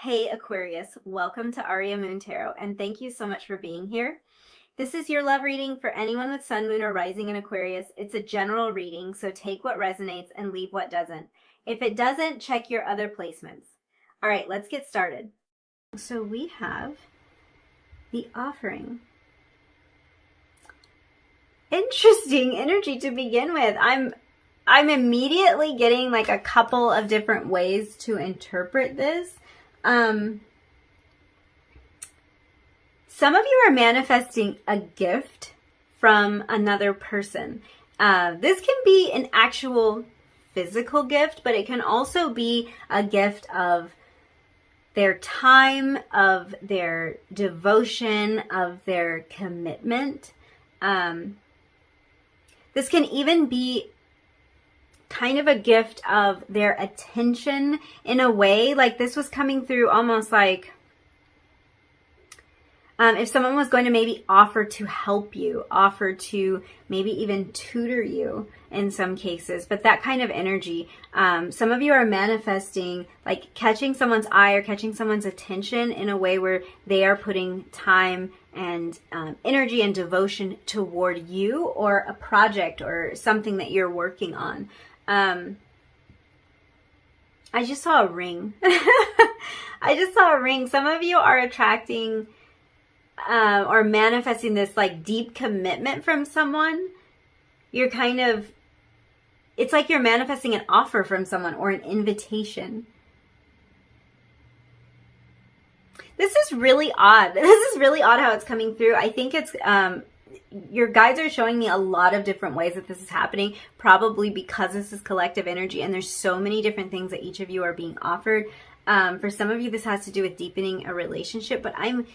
Hey Aquarius, welcome to Aria Moon Tarot, and thank you so much for being here. This is your love reading for anyone with Sun, Moon, or Rising in Aquarius. It's a general reading, so take what resonates and leave what doesn't. If it doesn't, check your other placements. All right, let's get started. So we have the Offering. Interesting energy to begin with. I'm immediately getting like a couple of different ways to interpret this. Some of you are manifesting a gift from another person. This can be an actual physical gift, but it can also be a gift of their time, of their devotion, of their commitment. This can even be kind of a gift of their attention in a way. Like this was coming through almost like if someone was going to maybe offer to help you, offer to maybe even tutor you in some cases, but that kind of energy. Some of you are manifesting like catching someone's eye or catching someone's attention in a way where they are putting time and energy and devotion toward you or a project or something that you're working on. I just saw a ring. I just saw a ring. Some of you are attracting or manifesting this like deep commitment from someone. You're kind of, it's like you're manifesting an offer from someone or an invitation. This is really odd. This is really odd how it's coming through. I think it's, your guides are showing me a lot of different ways that this is happening, probably because this is collective energy and there's so many different things that each of you are being offered. For some of you, this has to do with deepening a relationship, but I'm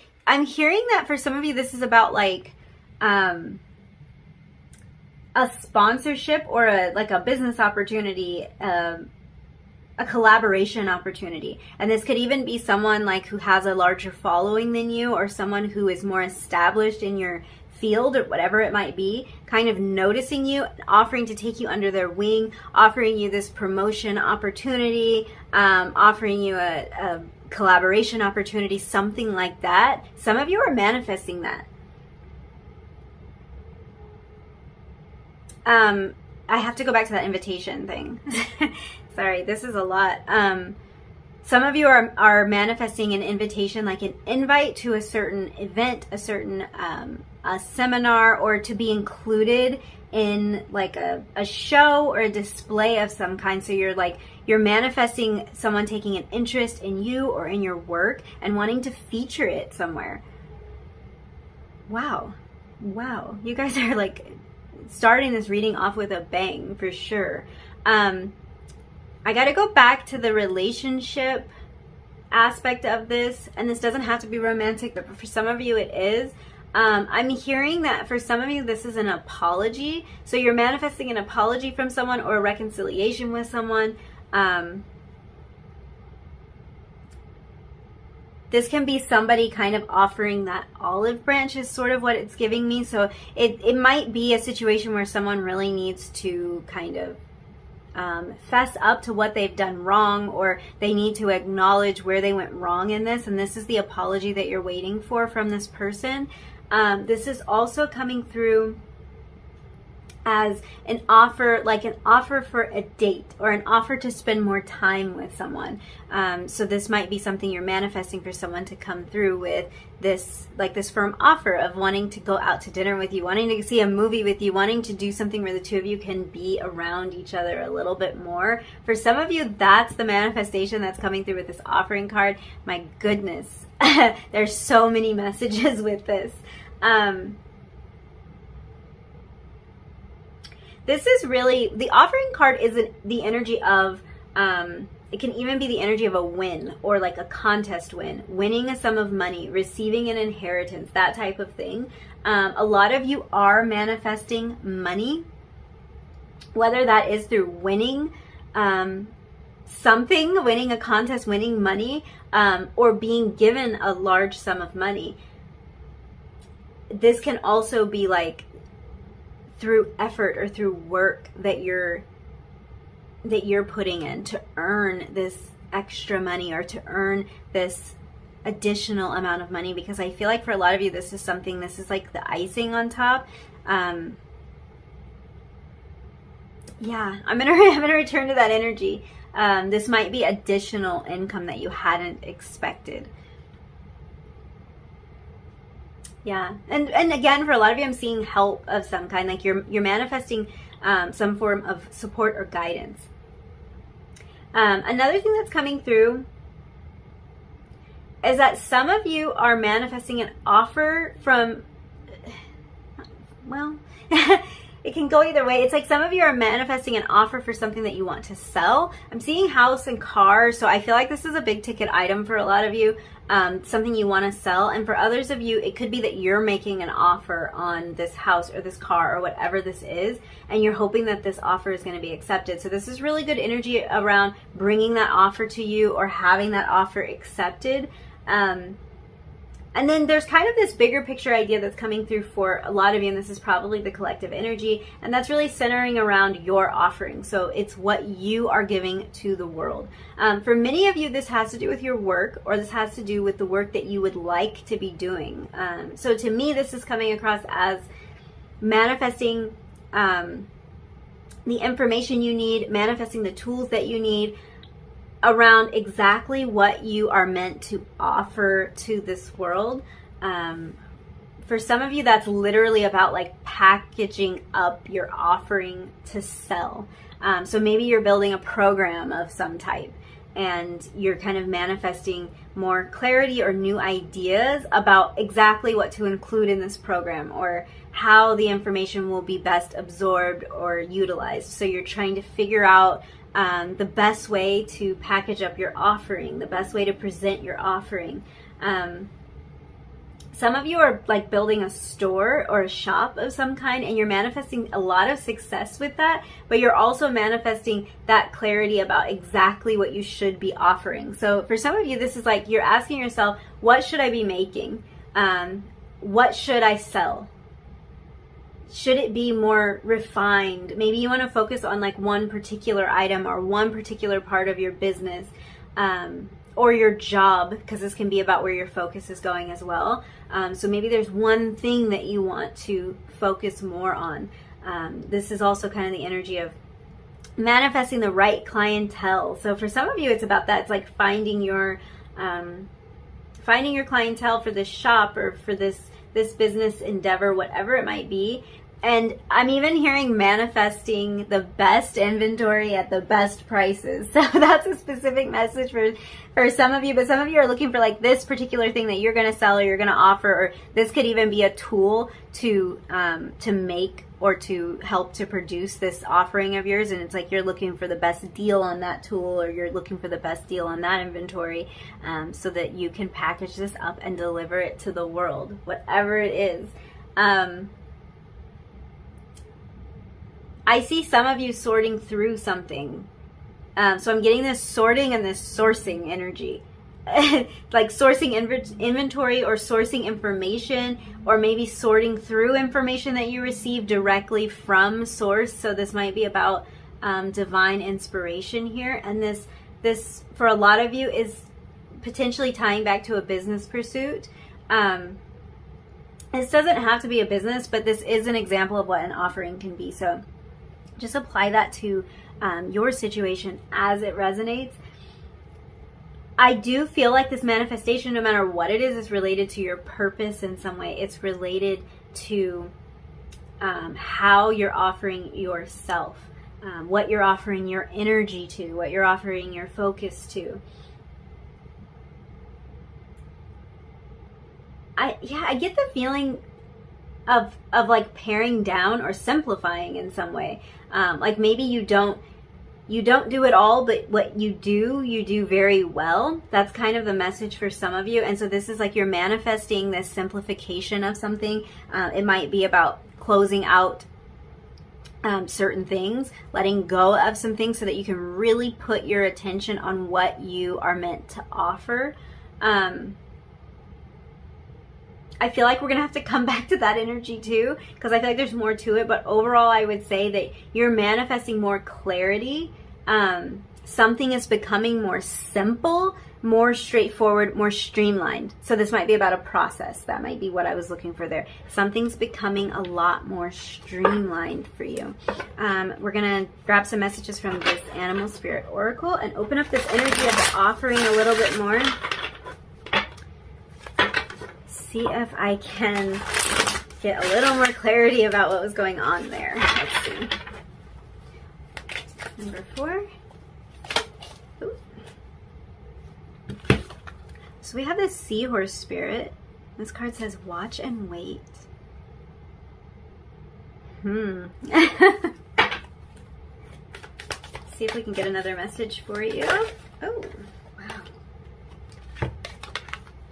hearing that for some of you, this is about like a sponsorship or a business opportunity, a collaboration opportunity. And this could even be someone like who has a larger following than you, or someone who is more established in your field or whatever it might be, kind of noticing you, offering to take you under their wing, offering you this promotion opportunity, offering you a collaboration opportunity, something like that. Some of you are manifesting that. I have to go back to that invitation thing. Sorry, this is a lot. Some of you are manifesting an invitation, like an invite to a certain event, a certain a seminar, or to be included in like a show or a display of some kind. So you're manifesting someone taking an interest in you or in your work and wanting to feature it somewhere. Wow. You guys are like starting this reading off with a bang for sure. I got to go back to the relationship aspect of this, and this doesn't have to be romantic, but for some of you it is. I'm hearing that for some of you this is an apology. So you're manifesting an apology from someone or a reconciliation with someone. This can be somebody kind of offering that olive branch is sort of what it's giving me. So it might be a situation where someone really needs to kind of fess up to what they've done wrong, or they need to acknowledge where they went wrong in this, and this is the apology that you're waiting for from this person. This is also coming through as an offer, like an offer for a date or an offer to spend more time with someone. So this might be something you're manifesting for someone to come through with, this like this firm offer of wanting to go out to dinner with you, wanting to see a movie with you, wanting to do something where the two of you can be around each other a little bit more. For some of you, that's the manifestation that's coming through with this offering card. My goodness, there's so many messages with this. This is really, the offering card is the energy of, it can even be the energy of a win or like a contest win, winning a sum of money, receiving an inheritance, that type of thing. A lot of you are manifesting money, whether that is through winning something, winning a contest, winning money, or being given a large sum of money. This can also be like through effort or through work that you're putting in to earn this extra money or to earn this additional amount of money, because I feel like for a lot of you, this is like the icing on top. Yeah, I'm gonna return to that energy. This might be additional income that you hadn't expected. Yeah, and again, for a lot of you, I'm seeing help of some kind, like you're manifesting some form of support or guidance. Another thing that's coming through is that some of you are manifesting an offer from, well, it can go either way. It's like some of you are manifesting an offer for something that you want to sell. I'm seeing house and car, so I feel like this is a big ticket item for a lot of you, something you want to sell. And for others of you, it could be that you're making an offer on this house or this car or whatever this is, and you're hoping that this offer is going to be accepted. So this is really good energy around bringing that offer to you or having that offer accepted. And then there's kind of this bigger picture idea that's coming through for a lot of you, and this is probably the collective energy, and that's really centering around your offering. So it's what you are giving to the world. For many of you, this has to do with your work, or this has to do with the work that you would like to be doing. So to me, this is coming across as manifesting the information you need, manifesting the tools that you need, around exactly what you are meant to offer to this world. For some of you, that's literally about like packaging up your offering to sell. So maybe you're building a program of some type, and you're kind of manifesting more clarity or new ideas about exactly what to include in this program, or how the information will be best absorbed or utilized. So you're trying to figure out the best way to package up your offering, the best way to present your offering. Some of you are like building a store or a shop of some kind, and you're manifesting a lot of success with that, but you're also manifesting that clarity about exactly what you should be offering. So for some of you, this is like you're asking yourself, what should I be making? What should I sell? Should it be more refined? Maybe you want to focus on like one particular item or one particular part of your business, or your job, because this can be about where your focus is going as well. So maybe there's one thing that you want to focus more on. This is also kind of the energy of manifesting the right clientele. So for some of you, it's about that. It's like finding your clientele for this shop or for this business endeavor, whatever it might be. And I'm even hearing manifesting the best inventory at the best prices. So that's a specific message for some of you, but some of you are looking for like this particular thing that you're going to sell or you're going to offer, or this could even be a tool to make or to help to produce this offering of yours. And it's like you're looking for the best deal on that tool, or you're looking for the best deal on that inventory, so that you can package this up and deliver it to the world, whatever it is. I see some of you sorting through something. So I'm getting this sorting and this sourcing energy. Like sourcing inventory or sourcing information, or maybe sorting through information that you receive directly from source. So this might be about divine inspiration here. And this for a lot of you is potentially tying back to a business pursuit. This doesn't have to be a business, but this is an example of what an offering can be. So just apply that to your situation as it resonates. I do feel like this manifestation, no matter what it is related to your purpose in some way. It's related to how you're offering yourself, what you're offering your energy to, what you're offering your focus to. I get the feeling of like paring down or simplifying in some way. Like maybe you don't do it all, but what you do very well. That's kind of the message for some of you. And so this is like you're manifesting this simplification of something. It might be about closing out certain things, letting go of some things so that you can really put your attention on what you are meant to offer. I feel like we're going to have to come back to that energy too, because I feel like there's more to it. But overall, I would say that you're manifesting more clarity, something is becoming more simple, more straightforward, more streamlined. So this might be about a process. That might be what I was looking for there. Something's becoming a lot more streamlined for you. We're going to grab some messages from this Animal Spirit Oracle and open up this energy of the offering a little bit more. See if I can get a little more clarity about what was going on there. Let's see. Number 4. Ooh. So we have this Seahorse Spirit. This card says, watch and wait. See if we can get another message for you. Oh, wow.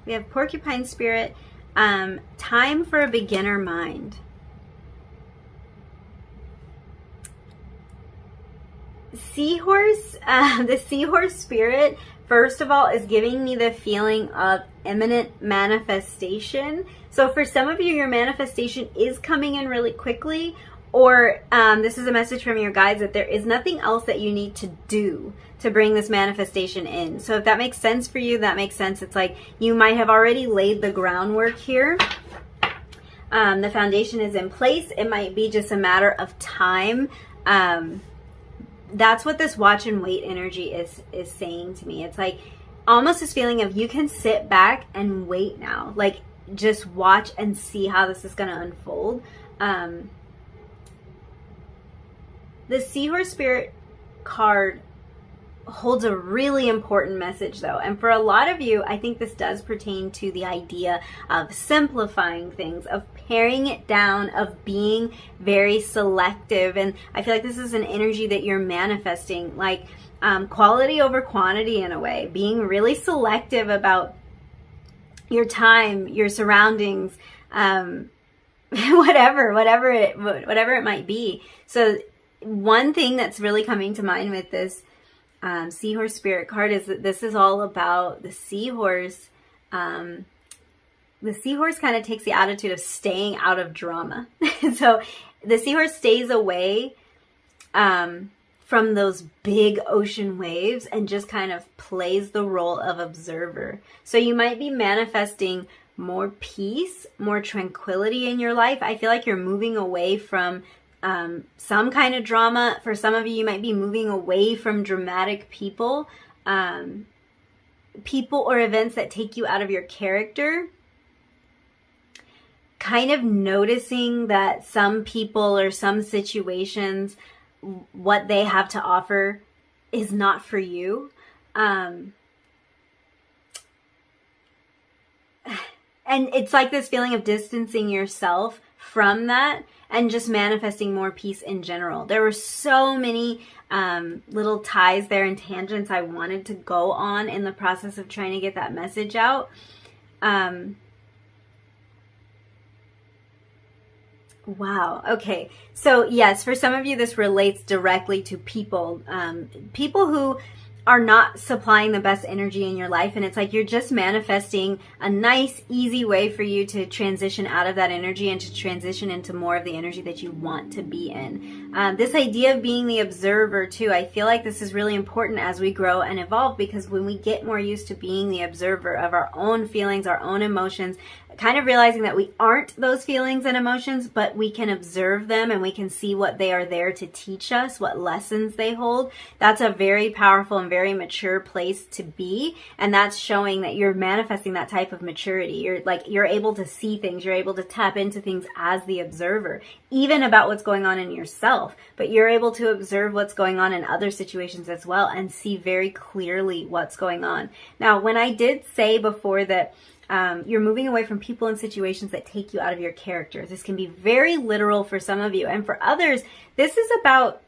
We have Porcupine Spirit. Time for a beginner mind. Seahorse, the Seahorse Spirit, first of all, is giving me the feeling of imminent manifestation. So for some of you, your manifestation is coming in really quickly, or this is a message from your guides that there is nothing else that you need to do to bring this manifestation in. So if that makes sense for you, that makes sense. It's like you might have already laid the groundwork here. The foundation is in place. It might be just a matter of time. That's what this watch and wait energy is saying to me. It's like almost this feeling of you can sit back and wait now. Like just watch and see how this is going to unfold. The Seahorse Spirit card holds a really important message though, and for a lot of you, I think this does pertain to the idea of simplifying things, of paring it down, of being very selective. And I feel like this is an energy that you're manifesting, like quality over quantity in a way, being really selective about your time, your surroundings, whatever it might be. So one thing that's really coming to mind with this Seahorse Spirit card is that this is all about the seahorse. The seahorse kind of takes the attitude of staying out of drama. So the seahorse stays away from those big ocean waves and just kind of plays the role of observer. So you might be manifesting more peace, more tranquility in your life. I feel like you're moving away from some kind of drama. For some of you, you might be moving away from dramatic people or events that take you out of your character. Kind of noticing that some people or some situations, what they have to offer is not for you. And it's like this feeling of distancing yourself from that and just manifesting more peace in general. There were so many little ties there and tangents I wanted to go on in the process of trying to get that message out. Wow. Okay. So yes, for some of you, this relates directly to people, people who are not supplying the best energy in your life. And it's like you're just manifesting a nice, easy way for you to transition out of that energy and to transition into more of the energy that you want to be in. This idea of being the observer too, I feel like this is really important as we grow and evolve, because when we get more used to being the observer of our own feelings, our own emotions, kind of realizing that we aren't those feelings and emotions, but we can observe them and we can see what they are there to teach us, what lessons they hold. That's a very powerful and very mature place to be. And that's showing that you're manifesting that type of maturity. You're able to see things. You're able to tap into things as the observer, even about what's going on in yourself, but you're able to observe what's going on in other situations as well and see very clearly what's going on. Now, when I did say before that you're moving away from people and situations that take you out of your character, this can be very literal for some of you. And for others, this is about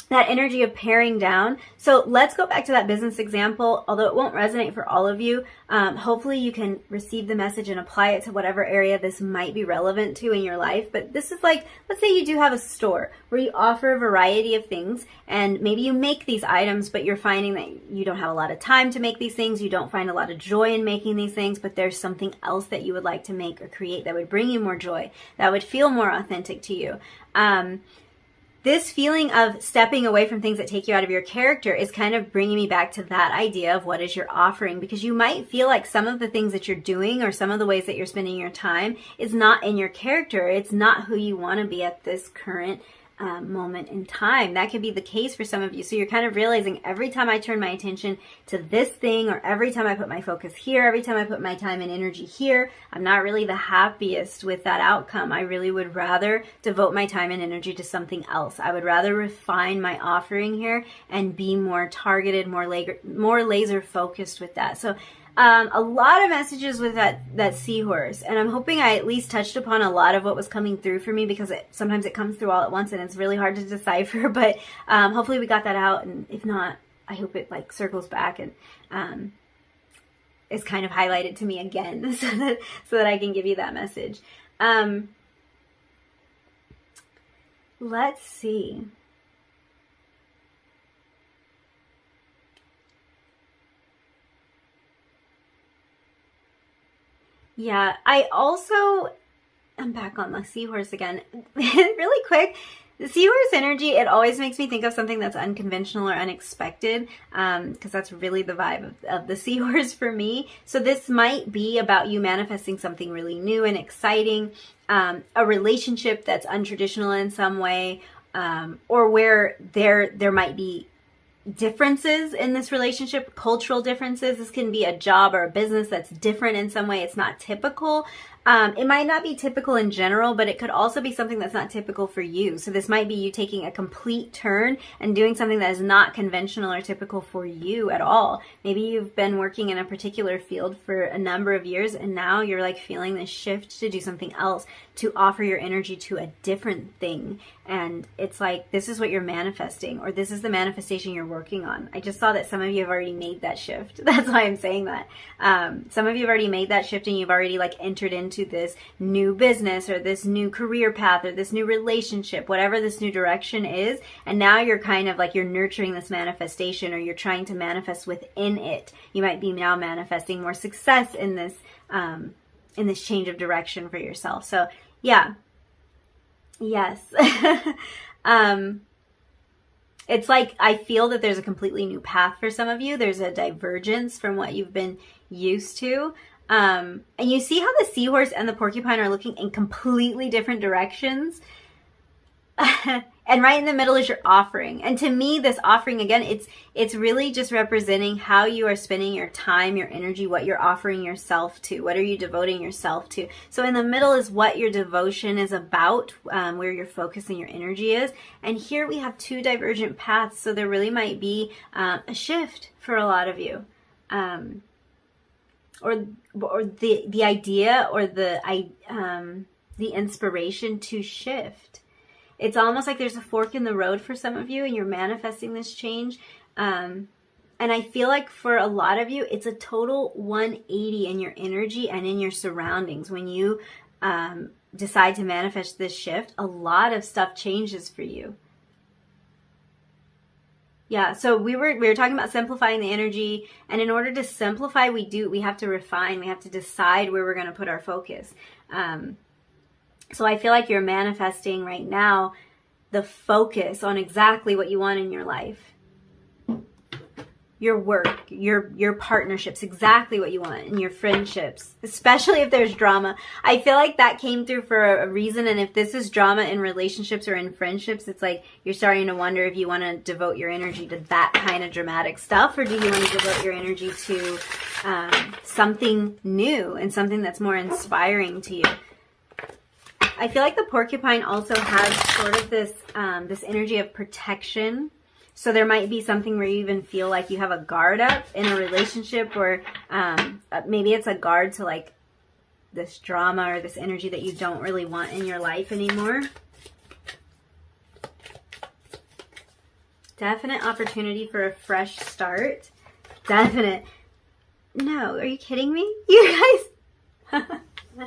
that energy of paring down. So let's go back to that business example. Although it won't resonate for all of you, hopefully you can receive the message and apply it to whatever area this might be relevant to in your life. But this is like, let's say you do have a store where you offer a variety of things, and maybe you make these items, but you're finding that you don't have a lot of time to make these things. You don't find a lot of joy in making these things, but there's something else that you would like to make or create that would bring you more joy, that would feel more authentic to you. this feeling of stepping away from things that take you out of your character is kind of bringing me back to that idea of what is your offering, because you might feel like some of the things that you're doing or some of the ways that you're spending your time is not in your character. It's not who you want to be at this current moment in time. That could be the case for some of you. So you're kind of realizing every time I turn my attention to this thing, or every time I put my focus here, every time I put my time and energy here, I'm not really the happiest with that outcome. I really would rather devote my time and energy to something else. I would rather refine my offering here and be more targeted, more laser focused with that. So a lot of messages with that seahorse, and I'm hoping I at least touched upon a lot of what was coming through for me, because sometimes it comes through all at once and it's really hard to decipher, but hopefully we got that out, and if not, I hope it like circles back and is kind of highlighted to me again so that I can give you that message. Let's see. Yeah, I'm back on the seahorse again. Really quick, the seahorse energy, it always makes me think of something that's unconventional or unexpected, because that's really the vibe of the seahorse for me. So this might be about you manifesting something really new and exciting, a relationship that's untraditional in some way, or where there might be differences in this relationship, cultural differences. This can be a job or a business that's different in some way. It's not typical. It might not be typical in general, but it could also be something that's not typical for you. So this might be you taking a complete turn and doing something that is not conventional or typical for you at all. Maybe you've been working in a particular field for a number of years, and now you're like feeling this shift to do something else, to offer your energy to a different thing. And it's like, this is what you're manifesting, or this is the manifestation you're working on. I just saw that some of you have already made that shift. That's why I'm saying that. Some of you have already made that shift, and you've already like entered into this new business or this new career path or this new relationship, whatever this new direction is. And now you're kind of like, you're nurturing this manifestation, or you're trying to manifest within it. You might be now manifesting more success in this change of direction for yourself. So yeah. Yes. It's like, I feel that there's a completely new path for some of you. There's a divergence from what you've been used to. And you see how the seahorse and the porcupine are looking in completely different directions. And right in the middle is your offering. And to me, this offering, again, it's really just representing how you are spending your time, your energy, what you're offering yourself to. What are you devoting yourself to? So in the middle is what your devotion is about, where your focus and your energy is. And here we have two divergent paths. So there really might be a shift for a lot of you. Or the idea or the inspiration to shift. It's almost like there's a fork in the road for some of you, and you're manifesting this change. And I feel like for a lot of you, it's a total 180 in your energy and in your surroundings. When you decide to manifest this shift, a lot of stuff changes for you. Yeah, so we were talking about simplifying the energy, and in order to simplify, we have to refine, we have to decide where we're going to put our focus. So I feel like you're manifesting right now the focus on exactly what you want in your life. Your work, your partnerships, exactly what you want in your friendships, especially if there's drama. I feel like that came through for a reason, and if this is drama in relationships or in friendships, it's like you're starting to wonder if you want to devote your energy to that kind of dramatic stuff, or do you want to devote your energy to something new and something that's more inspiring to you. I feel like the porcupine also has sort of this energy of protection. So there might be something where you even feel like you have a guard up in a relationship, or maybe it's a guard to like this drama or this energy that you don't really want in your life anymore. Definite opportunity for a fresh start. Definite. No, are you kidding me? You guys. Sometimes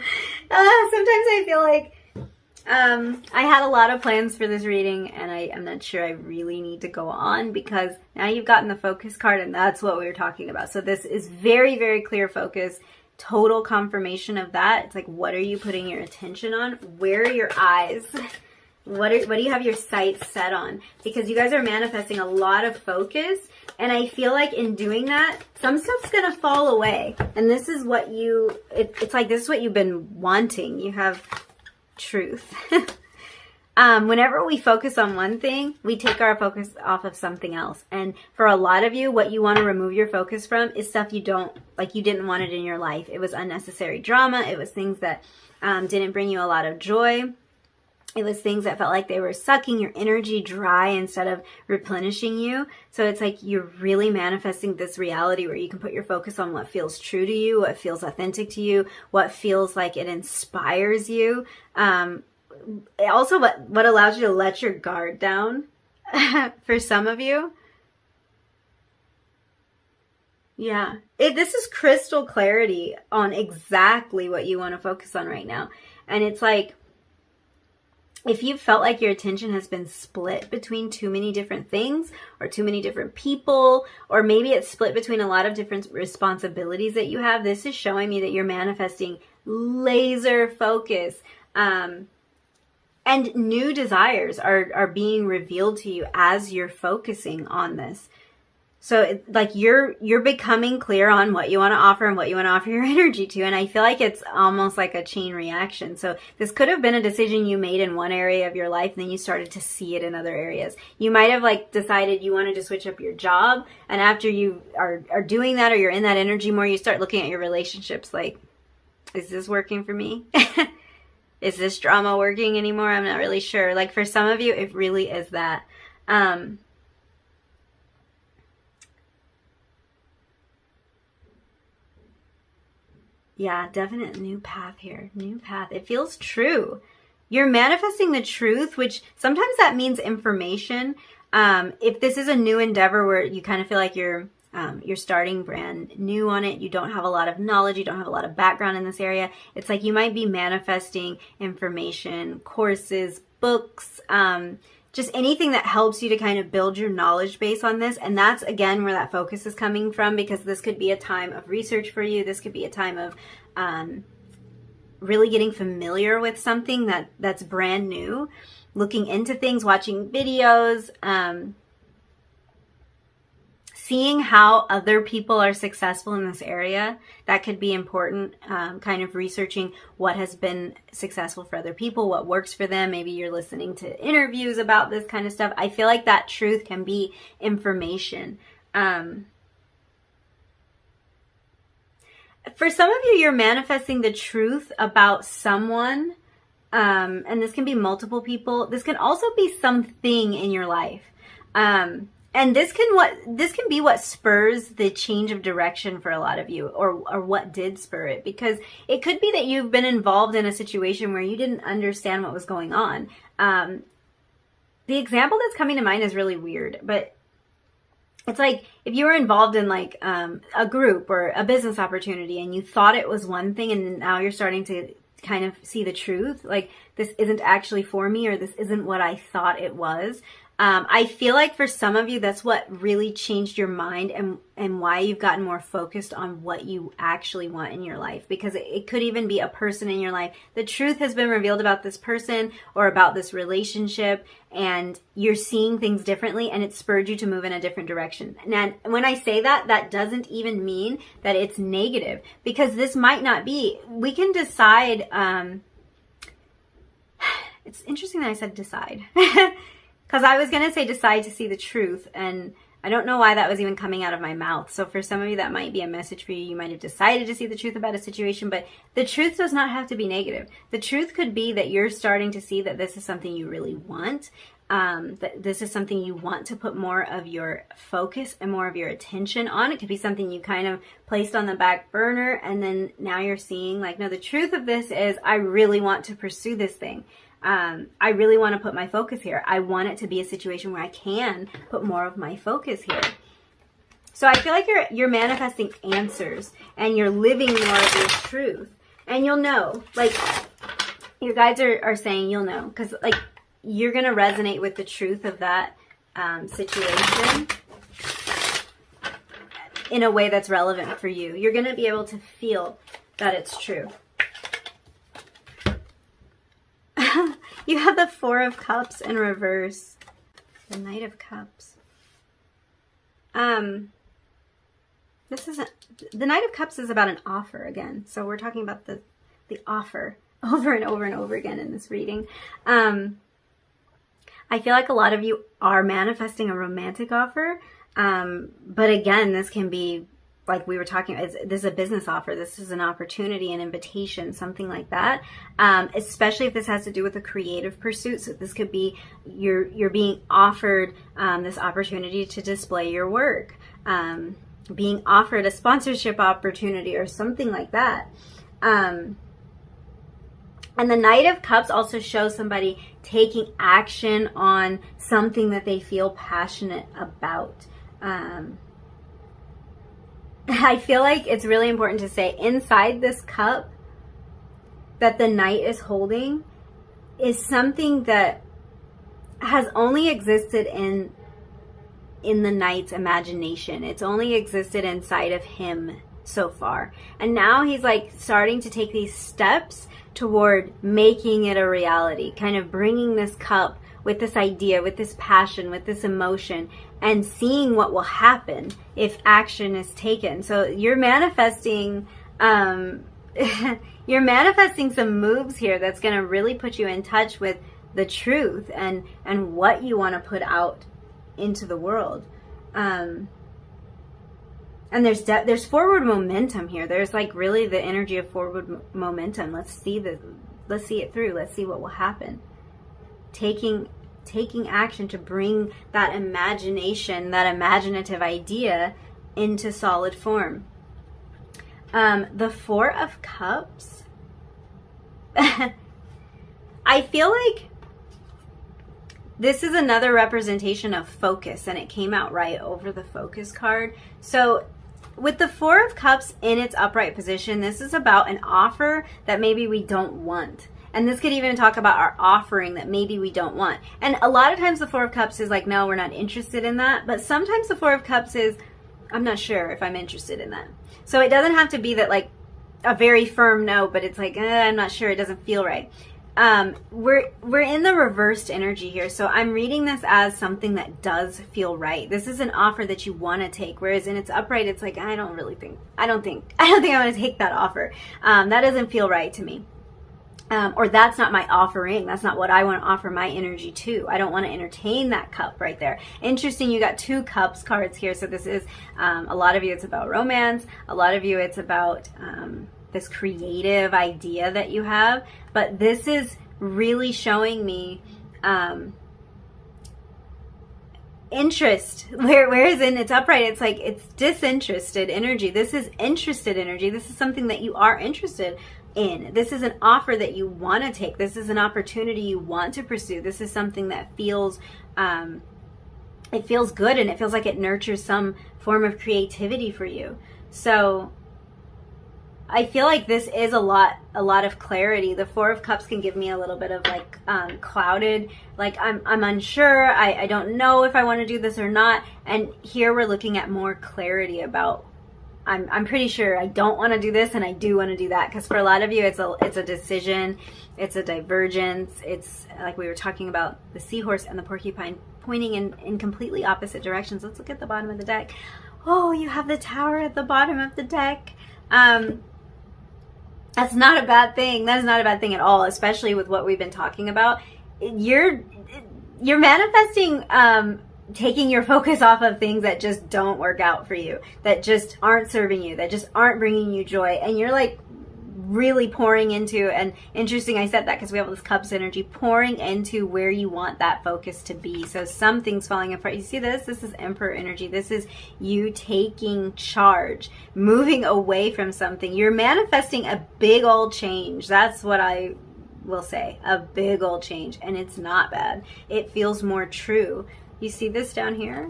I feel like I had a lot of plans for this reading, and I'm not sure I really need to go on, because now you've gotten the focus card, and that's what we were talking about. So this is very, very clear focus, total confirmation of that. It's like, what are you putting your attention on? Where are your eyes? What do you have your sights set on? Because you guys are manifesting a lot of focus, and I feel like in doing that, some stuff's gonna fall away. And this is what it's like this is what you've been wanting. You have truth. Whenever we focus on one thing, we take our focus off of something else. And for a lot of you, what you want to remove your focus from is stuff you didn't want it in your life. It was unnecessary drama. It was things that didn't bring you a lot of joy. It was things that felt like they were sucking your energy dry instead of replenishing you. So it's like you're really manifesting this reality where you can put your focus on what feels true to you, what feels authentic to you, what feels like it inspires you. Also, what allows you to let your guard down for some of you. Yeah, this is crystal clarity on exactly what you want to focus on right now. And it's like, if you felt like your attention has been split between too many different things or too many different people, or maybe it's split between a lot of different responsibilities that you have, this is showing me that you're manifesting laser focus. And new desires are being revealed to you as you're focusing on this. So like you're becoming clear on what you want to offer and what you want to offer your energy to. And I feel like it's almost like a chain reaction. So this could have been a decision you made in one area of your life, and then you started to see it in other areas. You might have like decided you wanted to switch up your job. And after you are doing that, or you're in that energy more, you start looking at your relationships like, is this working for me? Is this drama working anymore? I'm not really sure. Like for some of you, it really is that. Yeah, definite new path here. New path. It feels true. You're manifesting the truth, which sometimes that means information. If this is a new endeavor where you kind of feel like you're starting brand new on it, you don't have a lot of knowledge, you don't have a lot of background in this area, it's like you might be manifesting information, courses, books, just anything that helps you to kind of build your knowledge base on this. And that's, again, where that focus is coming from, because this could be a time of research for you. This could be a time of really getting familiar with something that's brand new, looking into things, watching videos, seeing how other people are successful in this area. That could be important, kind of researching what has been successful for other people, what works for them. Maybe you're listening to interviews about this kind of stuff. I feel like that truth can be information. For some of you, you're manifesting the truth about someone, and this can be multiple people. This can also be something in your life. And this can be what spurs the change of direction for a lot of you, or what did spur it, because it could be that you've been involved in a situation where you didn't understand what was going on. The example that's coming to mind is really weird, but it's like if you were involved in like a group or a business opportunity and you thought it was one thing, and now you're starting to kind of see the truth, like this isn't actually for me, or this isn't what I thought it was. I feel like for some of you, that's what really changed your mind and why you've gotten more focused on what you actually want in your life. Because it could even be a person in your life. The truth has been revealed about this person or about this relationship, and you're seeing things differently, and it spurred you to move in a different direction. And when I say that, that doesn't even mean that it's negative, because this might not be. We can decide. It's interesting that I said decide. Because I was going to say decide to see the truth, and I don't know why that was even coming out of my mouth. So for some of you, that might be a message for you. You might have decided to see the truth about a situation, but the truth does not have to be negative. The truth could be that you're starting to see that this is something you really want, that this is something you want to put more of your focus and more of your attention on. It could be something you kind of placed on the back burner, and then now you're seeing like, no, the truth of this is I really want to pursue this thing. I really want to put my focus here. I want it to be a situation where I can put more of my focus here. So I feel like you're manifesting answers, and you're living more of your truth. And you'll know, like your guides are saying you'll know, because like you're going to resonate with the truth of that situation in a way that's relevant for you. You're going to be able to feel that it's true. You have the Four of Cups in reverse. The Knight of Cups. This isn't, the Knight of Cups is about an offer again. So we're talking about the offer over and over and over again in this reading. I feel like a lot of you are manifesting a romantic offer. But again, this can be, like we were talking, this is a business offer. This is an opportunity, an invitation, something like that. Especially if this has to do with a creative pursuit. So this could be you're being offered this opportunity to display your work, being offered a sponsorship opportunity or something like that. And the Knight of Cups also shows somebody taking action on something that they feel passionate about. I feel like it's really important to say inside this cup that the Knight is holding is something that has only existed in the Knight's imagination. It's only existed inside of him so far. And now he's like starting to take these steps toward making it a reality, kind of bringing this cup with this idea, with this passion, with this emotion, and seeing what will happen if action is taken. So you're manifesting, you're manifesting some moves here that's going to really put you in touch with the truth and what you want to put out into the world. And there's forward momentum here. There's like really the energy of forward momentum. Let's see it through. Let's see what will happen. Taking action to bring that imagination, that imaginative idea into solid form. The Four of Cups. I feel like this is another representation of focus, and it came out right over the focus card. So with the Four of Cups in its upright position, this is about an offer that maybe we don't want. And this could even talk about our offering that maybe we don't want. And a lot of times the Four of Cups is like, no, we're not interested in that. But sometimes the Four of Cups is, I'm not sure if I'm interested in that. So it doesn't have to be that like a very firm no, but it's like, I'm not sure, it doesn't feel right. We're in the reversed energy here. So I'm reading this as something that does feel right. This is an offer that you want to take. Whereas in its upright, it's like, I don't think I want to take that offer. That doesn't feel right to me. Or that's not my offering. That's not what I want to offer my energy to. I don't want to entertain that cup right there. Interesting, you got two cups cards here. So this is, a lot of you, it's about romance. A lot of you, it's about this creative idea that you have. But this is really showing me interest. Whereas in its upright, it's like it's disinterested energy. This is interested energy. This is something that you are interested in. This is an offer that you want to take. This is an opportunity you want to pursue. This is something that feels it feels good, and it feels like it nurtures some form of creativity for you. So I feel like this is a lot of clarity. The Four of Cups can give me a little bit of like clouded, like I'm unsure, I don't know if I want to do this or not. And here we're looking at more clarity about I'm pretty sure I don't want to do this and I do want to do that. Because for a lot of you, it's a decision, it's a divergence. It's like we were talking about the seahorse and the porcupine pointing in completely opposite directions. Let's look at the bottom of the deck. Oh, you have the Tower at the bottom of the deck. That's not a bad thing. That is not a bad thing at all, especially with what we've been talking about. You're manifesting taking your focus off of things that just don't work out for you, that just aren't serving you, that just aren't bringing you joy. And you're like really pouring into, and interesting I said that because we have this Cups energy, pouring into where you want that focus to be. So something's falling apart. You see this? This is Emperor energy. This is you taking charge, moving away from something. You're manifesting a big old change. That's what I will say, a big old change. And it's not bad. It feels more true. You see this down here?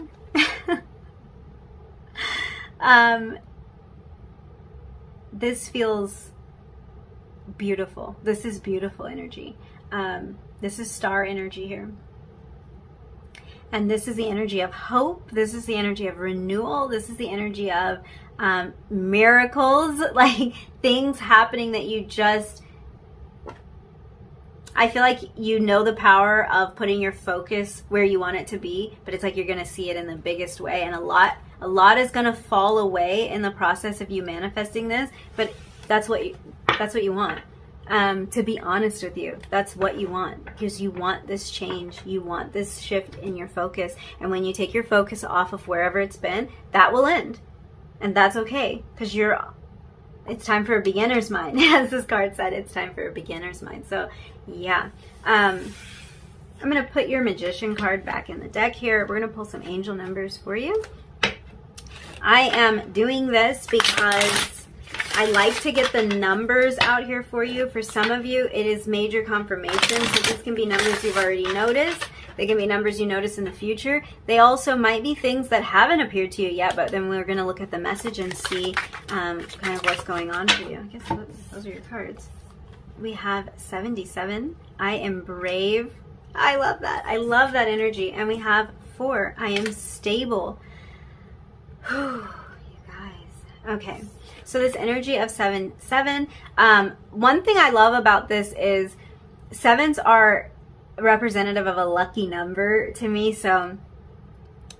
This feels beautiful. This is beautiful energy. This is star energy here. And this is the energy of hope. This is the energy of renewal. This is the energy of miracles, like things happening that you just, I feel like you know the power of putting your focus where you want it to be, but it's like you're going to see it in the biggest way, and a lot is going to fall away in the process of you manifesting this, but that's what you want. To be honest with you, that's what you want, because you want this change. You want this shift in your focus. And when you take your focus off of wherever it's been, that will end. And that's okay, because it's time for a beginner's mind. As this card said, it's time for a beginner's mind. So yeah, I'm going to put your Magician card back in the deck here. We're going to pull some angel numbers for you. I am doing this because I like to get the numbers out here for you. For some of you, it is major confirmation. So these can be numbers you've already noticed. They can be numbers you notice in the future. They also might be things that haven't appeared to you yet, but then we're going to look at the message and see kind of what's going on for you. I guess those are your cards. We have 77. I am brave. I love that. I love that energy. And we have 4. I am stable. You guys. Okay. So this energy of 7. One thing I love about this is 7s are representative of a lucky number to me. So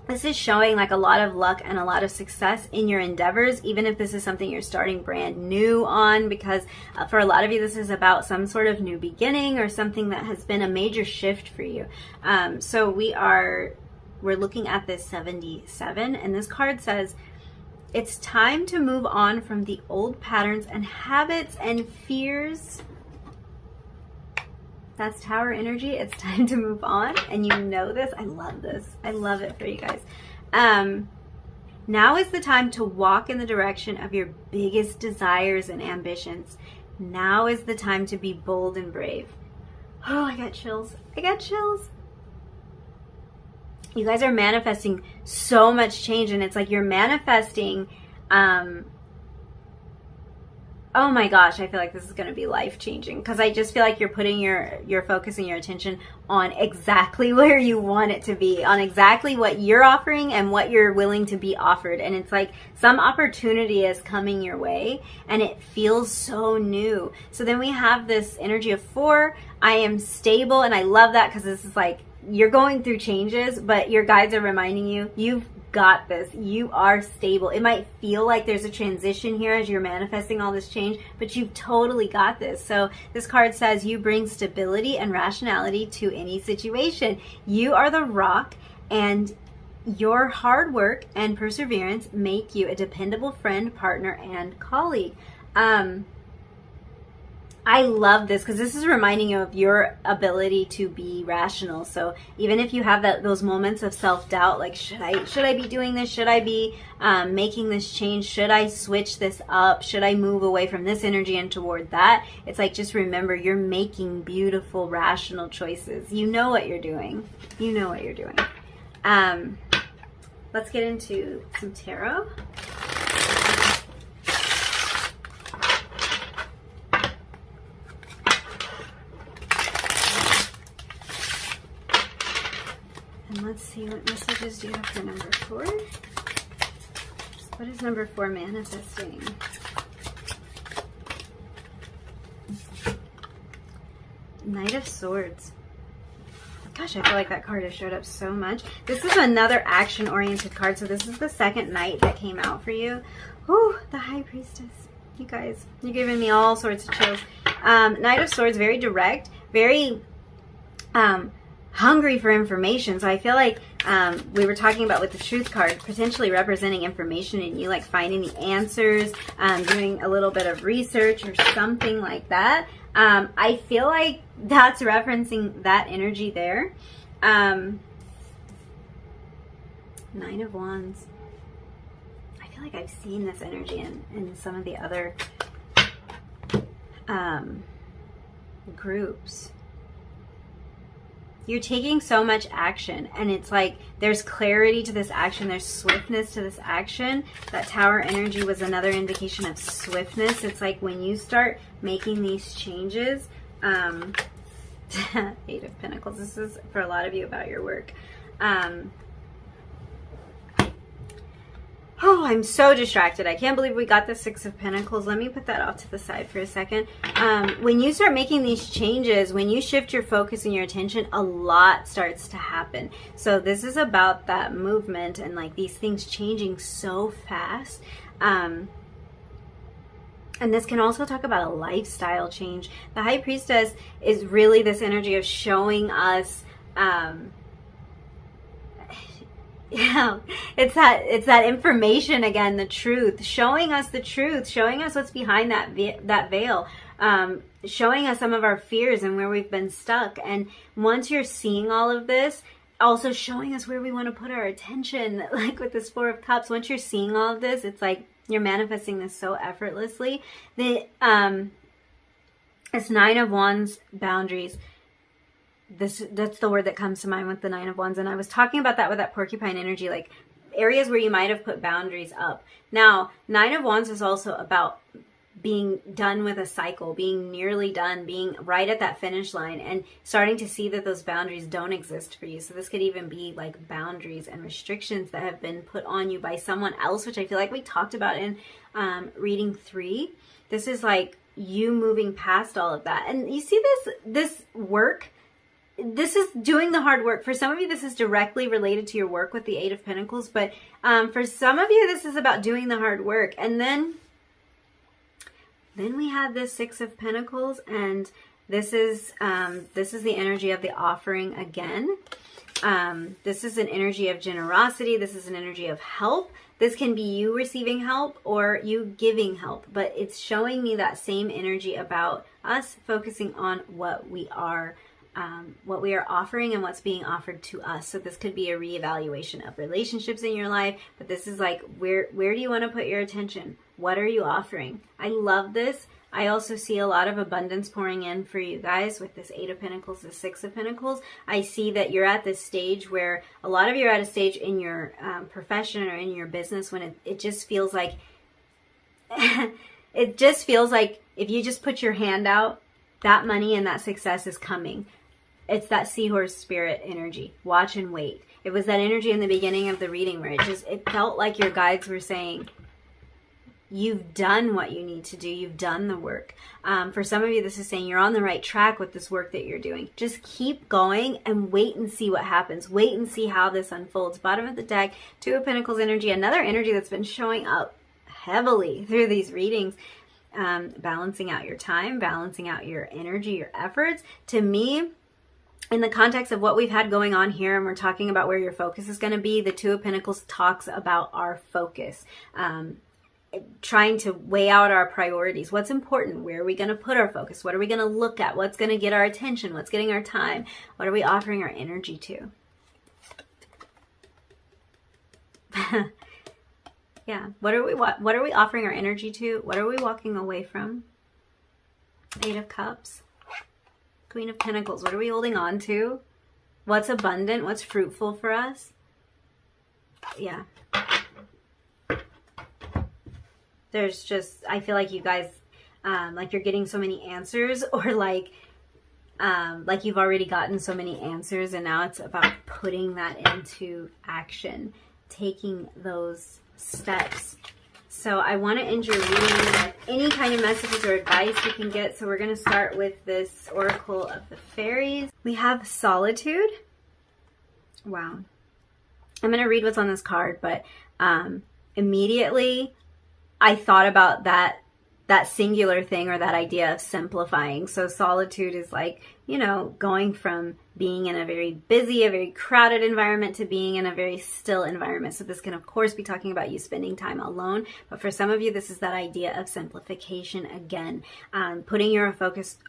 this is showing like a lot of luck and a lot of success in your endeavors, even if this is something you're starting brand new on, because for a lot of you, this is about some sort of new beginning or something that has been a major shift for you. So we're looking at this 77, and this card says, it's time to move on from the old patterns and habits and fears. That's Tower energy. It's time to move on. And you know this. I love this. I love it for you guys. Now is the time to walk in the direction of your biggest desires and ambitions. Now is the time to be bold and brave. Oh, I got chills. I got chills. You guys are manifesting so much change, and it's like you're manifesting, oh my gosh, I feel like this is going to be life-changing, because I just feel like you're putting your focus and your attention on exactly where you want it to be, on exactly what you're offering and what you're willing to be offered. And it's like some opportunity is coming your way, and it feels so new. So then we have this energy of 4. I am stable, and I love that, because this is like, you're going through changes, but your guides are reminding you, you've got this. You are stable. It might feel like there's a transition here as you're manifesting all this change, but you've totally got this. So this card says you bring stability and rationality to any situation. You are the rock, and your hard work and perseverance make you a dependable friend, partner, and colleague. I love this, because this is reminding you of your ability to be rational. So even if you have those moments of self-doubt, like should I be doing this? Should I be making this change? Should I switch this up? Should I move away from this energy and toward that? It's like, just remember, you're making beautiful, rational choices. You know what you're doing. You know what you're doing. Let's get into some tarot. And let's see, what messages do you have for number 4? What is number 4 manifesting? Knight of Swords. Gosh, I feel like that card has showed up so much. This is another action-oriented card. So this is the second night that came out for you. Ooh, the High Priestess. You guys, you're giving me all sorts of chills. Knight of Swords, very direct, very hungry for information. So I feel like we were talking about with the Truth card, potentially representing information in you, like finding the answers, doing a little bit of research or something like that. I feel like that's referencing that energy there. 9 of Wands. I feel like I've seen this energy in some of the other groups. You're taking so much action, and it's like there's clarity to this action, there's swiftness to this action. That Tower energy was another indication of swiftness. It's like when you start making these changes, 8 of Pentacles, this is for a lot of you about your work. Oh, I'm so distracted. I can't believe we got the Six of Pentacles. Let me put that off to the side for a second. When you start making these changes, when you shift your focus and your attention, a lot starts to happen. So this is about that movement and like these things changing so fast. And this can also talk about a lifestyle change. The High Priestess is really this energy of showing us, yeah, it's that information again, the truth, showing us the truth, showing us what's behind that veil, showing us some of our fears and where we've been stuck. And once you're seeing all of this, also showing us where we want to put our attention, like with this Four of Cups. Once you're seeing all of this, it's like you're manifesting this so effortlessly. It's Nine of Wands, boundaries. That's the word that comes to mind with the Nine of Wands. And I was talking about that with that porcupine energy, like areas where you might have put boundaries up. Now, Nine of Wands is also about being done with a cycle, being nearly done, being right at that finish line and starting to see that those boundaries don't exist for you. So this could even be like boundaries and restrictions that have been put on you by someone else, which I feel like we talked about in reading 3. This is like you moving past all of that. And you see this work. This is doing the hard work. For some of you, this is directly related to your work with the Eight of Pentacles. But for some of you, this is about doing the hard work. And then we have this Six of Pentacles. And this is the energy of the offering again. This is an energy of generosity. This is an energy of help. This can be you receiving help or you giving help. But it's showing me that same energy about us focusing on what we are offering and what's being offered to us. So this could be a reevaluation of relationships in your life, but this is like, where do you want to put your attention? What are you offering? I love this. I also see a lot of abundance pouring in for you guys with this Eight of Pentacles, the Six of Pentacles. I see that you're at this stage where a lot of you are at a stage in your profession or in your business when it just feels like, it just feels like if you just put your hand out, that money and that success is coming. It's that seahorse spirit energy. Watch and wait. It was that energy in the beginning of the reading where it felt like your guides were saying, you've done what you need to do. You've done the work. For some of you, this is saying you're on the right track with this work that you're doing. Just keep going and wait and see what happens. Wait and see how this unfolds. Bottom of the deck, Two of Pentacles energy. Another energy that's been showing up heavily through these readings. Balancing out your time, balancing out your energy, your efforts. To me, in the context of what we've had going on here, and we're talking about where your focus is going to be, the Two of Pentacles talks about our focus, trying to weigh out our priorities. What's important? Where are we going to put our focus? What are we going to look at? What's going to get our attention? What's getting our time? What are we offering our energy to? Yeah, what are we offering our energy to? What are we walking away from? Eight of Cups. Queen of Pentacles, what are we holding on to? What's abundant? What's fruitful for us? Yeah. There's just, I feel like you guys, like you're getting so many answers, or like you've already gotten so many answers, and now it's about putting that into action, taking those steps. So I want to end your reading with any kind of messages or advice you can get. So we're going to start with this Oracle of the Fairies. We have Solitude. Wow. I'm going to read what's on this card, but immediately I thought about that singular thing, or that idea of simplifying. So solitude is like, you know, going from being in a very busy, a very crowded environment to being in a very still environment. So this can, of course, be talking about you spending time alone. But for some of you, this is that idea of simplification again, putting your focus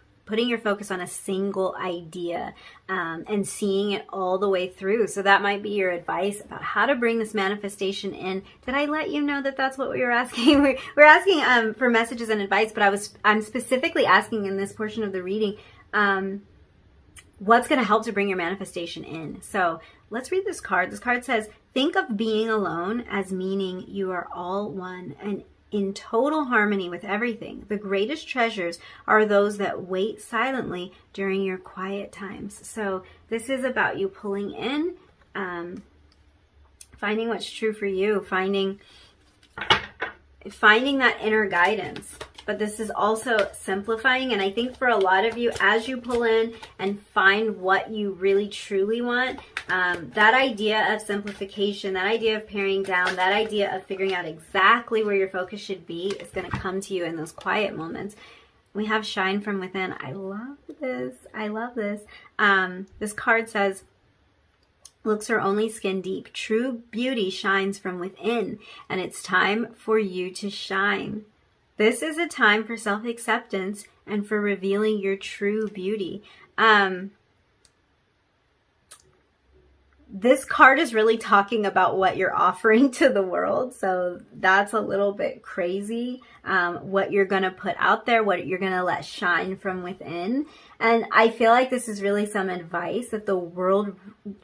on a single idea and seeing it all the way through. So that might be your advice about how to bring this manifestation in. Did I let you know that that's what we were asking? We're asking for messages and advice, but I'm specifically asking in this portion of the reading, what's going to help to bring your manifestation in? So let's read this card. This card says, think of being alone as meaning you are all one and in total harmony with everything. The greatest treasures are those that wait silently during your quiet times. So this is about you pulling in, finding what's true for you, finding finding that inner guidance. But this is also simplifying. And I think for a lot of you, as you pull in and find what you really truly want, that idea of simplification, that idea of paring down, that idea of figuring out exactly where your focus should be is going to come to you in those quiet moments. We have shine from within. I love this. I love this. This card says, looks are only skin deep. True beauty shines from within, and it's time for you to shine. This is a time for self-acceptance and for revealing your true beauty. This card is really talking about what you're offering to the world. So that's a little bit crazy. What you're going to put out there, what you're going to let shine from within. And I feel like this is really some advice that the world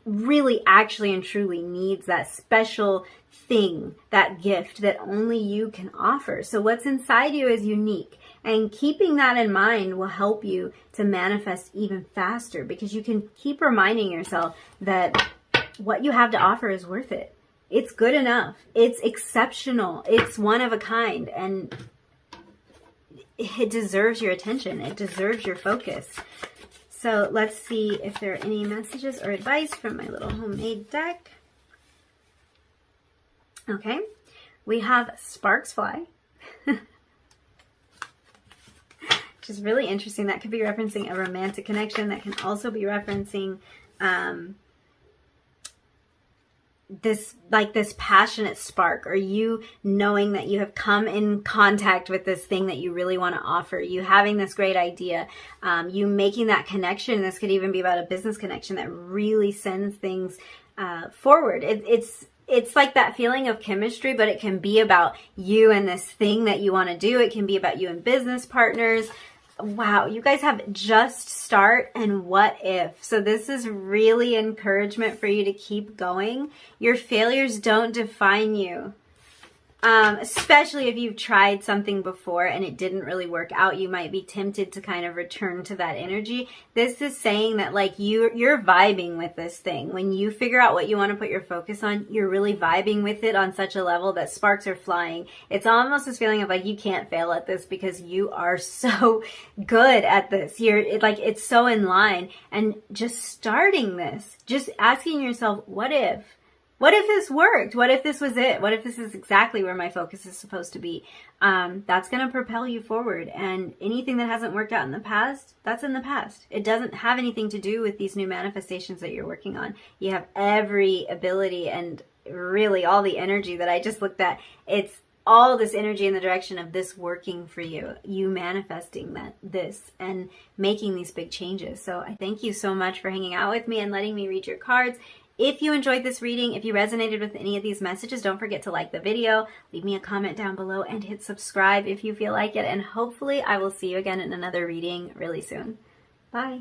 really actually and truly needs, that special thing, that gift that only you can offer. So what's inside you is unique. And keeping that in mind will help you to manifest even faster, because you can keep reminding yourself that what you have to offer is worth it. It's good enough. It's exceptional. It's one of a kind. And it deserves your attention. It deserves your focus. So let's see if there are any messages or advice from my little homemade deck. Okay. We have sparks fly. Which is really interesting. That could be referencing a romantic connection. That can also be referencing this passionate spark, or you knowing that you have come in contact with this thing that you really want to offer, you having this great idea, you making that connection. This could even be about a business connection that really sends things forward. It's like that feeling of chemistry, but it can be about you and this thing that you want to do. It can be about you and business partners. Wow, you guys have just start and what if. So this is really encouragement for you to keep going. Your failures don't define you. Especially if you've tried something before and it didn't really work out, you might be tempted to kind of return to that energy. This is saying that like you're vibing with this thing. When you figure out what you want to put your focus on, you're really vibing with it on such a level that sparks are flying. It's almost this feeling of like you can't fail at this because you are so good at this. It's so in line. And just starting this, just asking yourself, what if? What if this worked? What if this was it? What if this is exactly where my focus is supposed to be? That's going to propel you forward. And anything that hasn't worked out in the past, that's in the past. It doesn't have anything to do with these new manifestations that you're working on. You have every ability and really all the energy that I just looked at. It's all this energy in the direction of this working for you, you manifesting this and making these big changes. So I thank you so much for hanging out with me and letting me read your cards. If you enjoyed this reading, if you resonated with any of these messages, don't forget to like the video, leave me a comment down below, and hit subscribe if you feel like it. And hopefully I will see you again in another reading really soon. Bye.